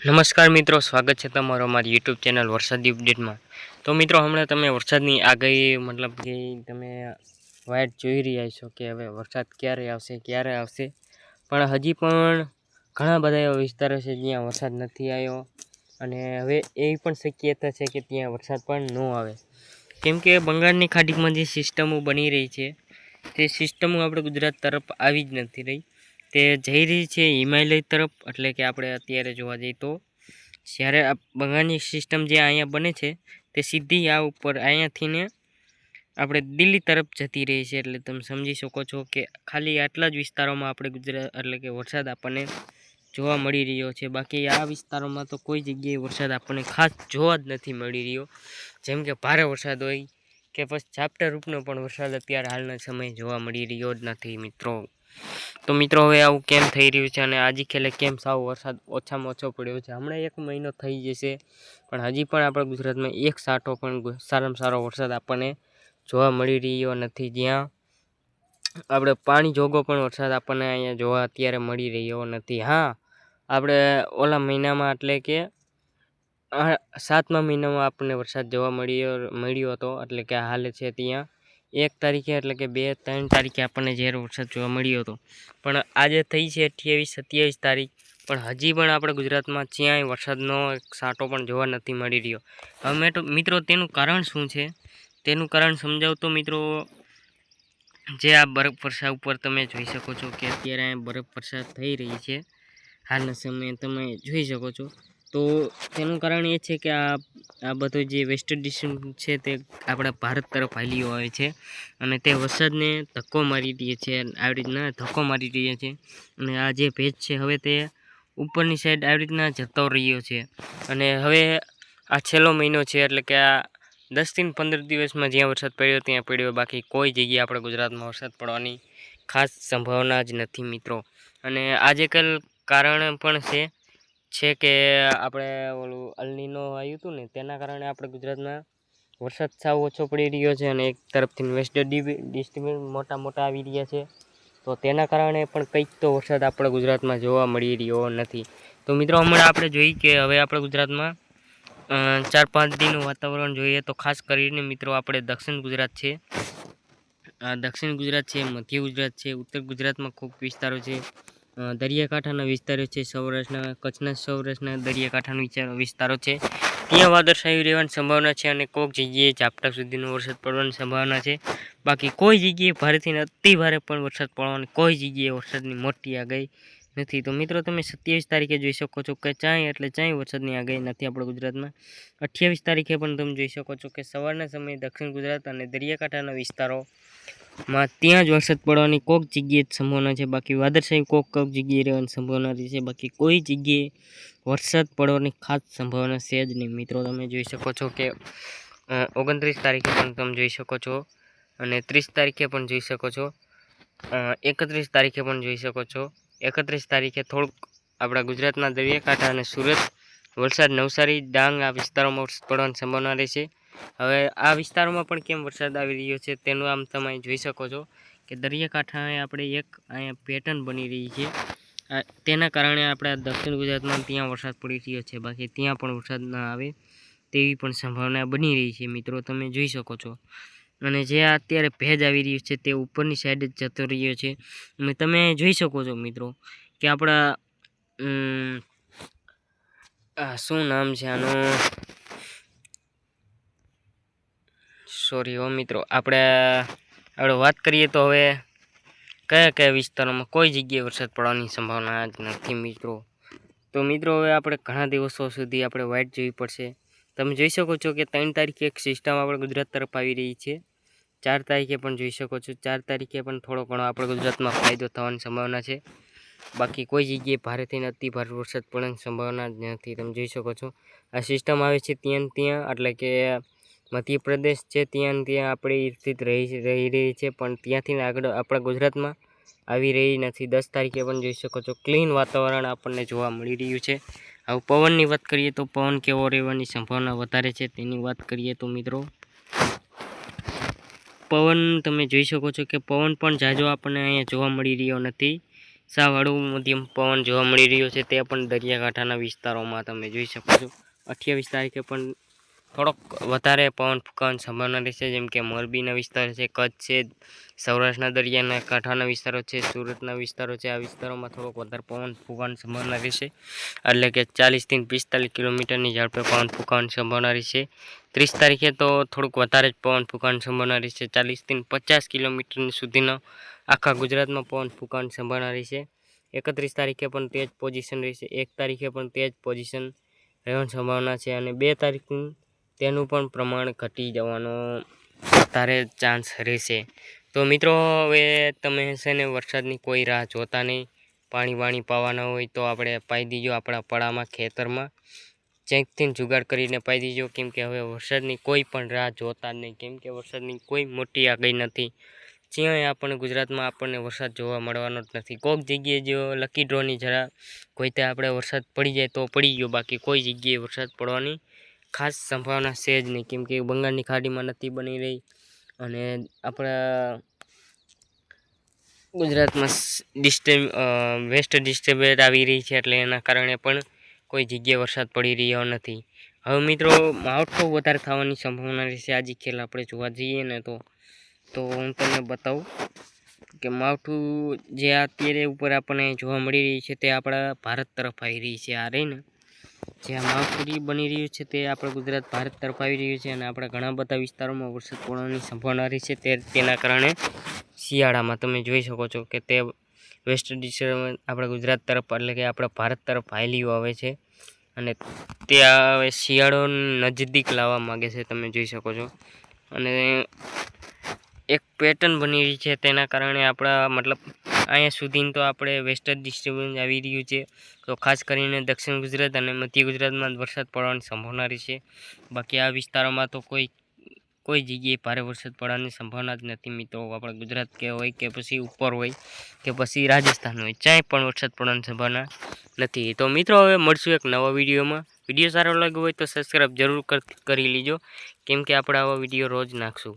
નમસ્કાર મિત્રો, સ્વાગત છે તમારો અમારી યુટ્યુબ ચેનલ વરસાદી અપડેટમાં। તો મિત્રો હમણાં તમે વરસાદની આગાહી મતલબ કે તમે વાઇટ જોઈ રહ્યા છો કે હવે વરસાદ ક્યારે આવશે, પણ હજી પણ ઘણા બધા એવા વિસ્તારો છે જ્યાં વરસાદ નથી આવ્યો અને હવે એવી પણ શક્યતા છે કે ત્યાં વરસાદ પણ ન આવે, કેમ કે બંગાળની ખાડીમાં જે સિસ્ટમો બની રહી છે તે સિસ્ટમો આપણે ગુજરાત તરફ આવી જ નથી રહી। તે જઈ રહી છે હિમાલય તરફ, એટલે કે આપણે અત્યારે જોવા જઈએ તો જ્યારે આ બંગાળની સિસ્ટમ જે અહીંયા બને છે તે સીધી આ ઉપર અહીંયાથી ને આપણે દિલ્હી તરફ જતી રહી છે। એટલે તમે સમજી શકો છો કે ખાલી આટલા જ વિસ્તારોમાં આપણે ગુજરાત એટલે કે વરસાદ આપણને જોવા મળી રહ્યો છે, બાકી આ વિસ્તારોમાં તો કોઈ જગ્યાએ વરસાદ આપણને ખાસ જોવા જ નથી મળી રહ્યો। જેમ કે ભારે વરસાદ હોય કે પછી ઝાપટા રૂપનો પણ વરસાદ અત્યારે હાલના સમયે જોવા મળી રહ્યો જ નથી મિત્રો। તો મિત્રો હવે આવું કેમ થઈ રહ્યું છે અને આજે ખેલે કેમ સાવ વરસાદ ઓછામાં ઓછો પડ્યો છે? હમણાં 1 મહિનો થઈ જશે પણ હજી પણ આપણા ગુજરાતમાં એક સાટો પણ સારામાં સારો વરસાદ આપણને જોવા મળી રહ્યો નથી, જ્યાં આપણે પાણી જોગો પણ વરસાદ આપણને અહીંયા જોવા અત્યારે મળી રહ્યો નથી। હા, આપણે ઓલા મહિનામાં એટલે કે 7મા મહિનામાં આપણને વરસાદ જોવા મળ્યો હતો, એટલે કે હાલે છે ત્યાં 1 તારીખે એટલે કે 2-3 તારીખે આપણને જ્યારે વરસાદ જોવા મળ્યો હતો, પણ આજે થઈ છે 28-27 તારીખ, પણ હજી પણ આપણે ગુજરાતમાં ક્યાંય વરસાદનો એક સાટો પણ જોવા નથી મળી રહ્યો। હવે મિત્રો તેનું કારણ શું છે તેનું કારણ સમજાવું તો મિત્રો, જે આ બરફ વર્ષા ઉપર તમે જોઈ શકો છો કે અત્યારે બરફ વર્ષા થઈ રહી છે હાલના સમયે તમે જોઈ શકો છો, તો તેનું કારણ એ છે કે આ બધું જે વેસ્ટ ડિસ્ટન્સ છે તે આપણા ભારત તરફ હાલ્યો આવે છે અને તે વરસાદને ધક્કો મારી રહી છે, આવી રીતના ધક્કો મારી રહ્યા છે અને આ જે ભેજ છે હવે તે ઉપરની સાઈડ આવી રીતના જતો રહ્યો છે અને હવે આ છેલ્લો મહિનો છે, એટલે કે આ 10થી 15 દિવસમાં જ્યાં વરસાદ પડ્યો ત્યાં પડ્યો, બાકી કોઈ જગ્યાએ આપણા ગુજરાતમાં વરસાદ પડવાની ખાસ સંભાવના જ નથી મિત્રો। અને આજે કાલ કારણ પણ છે કે આપણે ઓલું અલનીનો આવ્યું હતું ને, તેના કારણે આપણે ગુજરાતમાં વરસાદ સાવ ઓછો પડી રહ્યો છે અને એક તરફથી વેસ્ટ ડિસ્ટર્બન્સ મોટા આવી રહ્યા છે, તો તેના કારણે પણ કંઈક તો વરસાદ આપણા ગુજરાતમાં જોવા મળી રહ્યો નથી। તો મિત્રો હમણાં આપણે જોઈએ કે હવે આપણા ગુજરાતમાં 4-5 દિનનું વાતાવરણ જોઈએ તો ખાસ કરીને મિત્રો આપણે દક્ષિણ ગુજરાત છે, મધ્ય ગુજરાત છે, ઉત્તર ગુજરાતમાં ખૂબ વિસ્તારો છે, દરિયાકાંઠાના વિસ્તારો છે, સૌરાષ્ટ્રના કચ્છના સૌરાષ્ટ્રના દરિયાકાંઠાના વિસ્તારો છે, ત્યાં વાદળછાયું રહેવાની સંભાવના છે અને કોઈક જગ્યાએ ઝાપટા સુધીનો વરસાદ પડવાની સંભાવના છે, બાકી કોઈ જગ્યાએ ભારેથી અતિ ભારે પણ વરસાદ પડવાની કોઈ જગ્યાએ વરસાદની મોટી આગાહી નથી। તો મિત્રો તમે 27 તારીખે જોઈ શકો છો કે ચાંય વરસાદની આગાહી નથી આપણા ગુજરાતમાં। 28 તારીખે પણ તમે જોઈ શકો છો કે સવારના સમયે દક્ષિણ ગુજરાત અને દરિયાકાંઠાના વિસ્તારોમાં ત્યાં જ વરસાદ પડવાની કોઈક જગ્યાએ જ સંભાવના છે, બાકી વાદળછાયું કોઈક જગ્યાએ રહેવાની સંભાવના છે, બાકી કોઈ જગ્યાએ વરસાદ પડવાની ખાસ સંભાવના છે જ નહીં મિત્રો। તમે જોઈ શકો છો કે 29 તારીખે પણ તમે જોઈ શકો છો અને 30 તારીખે પણ જોઈ શકો છો, 31 તારીખે પણ જોઈ શકો છો। 31 તારીખે થોડુંક આપણા ગુજરાતના દરિયાકાંઠા અને સુરત, વલસાડ, નવસારી, ડાંગ આ વિસ્તારોમાં વરસાદ પડવાની સંભાવના રહેશે। હવે આ વિસ્તારોમાં પણ કેમ વરસાદ આવી રહ્યો છે તેનું આમ તમે જોઈ શકો છો કે દરિયાકાંઠાએ આપણે એક અહીંયા પેટર્ન બની રહી છે, તેના કારણે આપણા દક્ષિણ ગુજરાતમાં ત્યાં વરસાદ પડી રહ્યો છે, બાકી ત્યાં પણ વરસાદ ન આવે તેવી પણ સંભાવના બની રહી છે મિત્રો, તમે જોઈ શકો છો। અને જે અત્યારે ભેજ આવી રહ્યું છે તે ઉપરની સાઈડ જ જતો રહ્યો છે અને તમે જોઈ શકો છો મિત્રો કે આપણા શું નામ છે આનું, સોરી હો મિત્રો, આપણે વાત કરીએ તો હવે કયા વિસ્તારોમાં કોઈ જગ્યાએ વરસાદ પડવાની સંભાવના જ નથી મિત્રો। તો મિત્રો હવે આપણે ઘણા દિવસો સુધી આપણે વાઇટ જોવી પડશે। તમે જોઈ શકો છો કે 3 તારીખે એક સિસ્ટમ આપણે ગુજરાત તરફ આવી રહી છે, 4 તારીખે પણ જોઈ શકો છો, 4 તારીખે પણ થોડો ઘણો આપણે ગુજરાતમાં ફાયદો થવાની સંભાવના છે, બાકી કોઈ જગ્યાએ ભારેથી અતિ ભારે વરસાદ પડવાની સંભાવના જ નથી। તમે જોઈ શકો છો આ સિસ્ટમ આવે છે ત્યાં એટલે કે મધ્યપ્રદેશ છે ત્યાં આપણી સ્થિત રહી રહી છે, પણ ત્યાંથી આગળ આપણા ગુજરાતમાં આવી રહી નથી। 10 તારીખે પણ જોઈ શકો છો ક્લીન વાતાવરણ આપણને જોવા મળી રહ્યું છે। હવે પવનની વાત કરીએ તો પવન કેવો રહેવાની સંભાવના વધારે છે તેની વાત કરીએ તો મિત્રો પવન તમે જોઈ શકો છો કે પવન પણ ઝાઝો આપણને અહીંયા જોવા મળી રહ્યો નથી, સાવાળું મધ્યમ પવન જોવા મળી રહ્યો છે, તે પણ દરિયાકાંઠાના વિસ્તારોમાં તમે જોઈ શકો છો. 28 તારીખે પણ થોડોક વધારે પવન ફૂંકાવાની સંભાવના રહેશે, જેમ કે મોરબીના વિસ્તાર છે, કચ્છ છે, સૌરાષ્ટ્રના દરિયાના કાંઠાના વિસ્તારો છે, સુરતના વિસ્તારો છે. આ વિસ્તારોમાં થોડોક વધારે પવન ફૂંકાવાની સંભાવના રહેશે, એટલે કે 40 થી 45 કિલોમીટરની ઝડપે પવન ફૂંકાવાની સંભાવના રહેશે. 30 તારીખે તો થોડુંક વધારે જ પવન ફૂંકાવાની સંભાવના રહેશે, 40 થી 50 કિલોમીટર સુધીનો આખા ગુજરાતમાં પવન ફૂંકાવાની સંભાવના રહેશે. 31 તારીખે પણ તે જ પોઝિશન રહેશે, 1 તારીખે પણ તે જ પોઝિશન રહેવાની સંભાવના છે, અને 2 તારીખનું તેનું પણ પ્રમાણ ઘટી જવાનો વધારે ચાન્સ રહેશે. તો મિત્રો, હવે તમે છે ને વરસાદની કોઈ રાહ જોતા નહીં. પાણી પાવાના હોય તો આપણે પાઈ દીજો આપણા પડામાં, ખેતરમાં ચેકથી જુગાડ કરીને પાઈ દીજો, કેમ કે હવે વરસાદની કોઈ પણ રાહ જોતા જ નહીં, કેમ કે વરસાદની કોઈ મોટી આગાહી નથી. જ્યાં આપણને ગુજરાતમાં આપણને વરસાદ જોવા મળવાનો જ નથી. કોઈક જગ્યાએ જો લકી ડ્રોની જરા કોઈ તે આપણે વરસાદ પડી જાય તો પડી ગયો, બાકી કોઈ જગ્યાએ વરસાદ પડવાની ખાસ સંભાવના છે જ નહીં, કેમ કે બંગાળની ખાડીમાં નથી બની રહી, અને આપણા ગુજરાતમાં વેસ્ટ ડિસ્ટર્બન્સ આવી રહી છે, એટલે એના કારણે પણ કોઈ જગ્યાએ વરસાદ પડી રહ્યો નથી. હવે મિત્રો, માવઠું વધારે થવાની સંભાવના રહેશે. આજે ખેલ આપણે જોવા જઈએ ને તો હું તમને બતાવું કે માવઠું જે અત્યારે ઉપર આપણને જોવા મળી રહી છે તે આપણા ભારત તરફ આવી રહી છે. આ રહી ને જે આ માવઠું બની રહ્યું છે તે આપણા ગુજરાત ભારત તરફ આવી રહ્યું છે, અને આપણા ઘણા બધા વિસ્તારોમાં વરસાદ પડવાની સંભાવના રહી છે. તેના કારણે શિયાળામાં તમે જોઈ શકો છો કે તે વેસ્ટ ડિસ્ટર્બન્સ આપણા ગુજરાત તરફ, એટલે કે આપણા ભારત તરફ હાલ્યું આવે છે, અને તે હવે શિયાળો નજદીક લાવવા માગે છે, તમે જોઈ શકો છો. અને એક પેટર્ન બની રહી છે, તેના કારણે આપણા મતલબ અહીંયા સુધી તો આપણે વેસ્ટર્ન ડિસ્ટર્બન્સ આવી રહ્યું છે, તો ખાસ કરીને દક્ષિણ ગુજરાત અને મધ્ય ગુજરાતમાં વરસાદ પડવાની સંભાવના રહેશે. બાકી આ વિસ્તારોમાં તો કોઈ જગ્યાએ ભારે વરસાદ પડવાની સંભાવના જ નથી મિત્રો. આપણા ગુજરાત કે હોય કે પછી ઉપર હોય કે પછી રાજસ્થાન હોય, ક્યાંય પણ વરસાદ પડવાની સંભાવના નથી. તો મિત્રો, હવે મળશું એક નવા વિડીયોમાં. વિડીયો સારો લાગ્યો હોય તો સબસ્ક્રાઈબ જરૂર કરી લેજો, કેમ કે આપણે આવા વિડીયો રોજ નાખશું.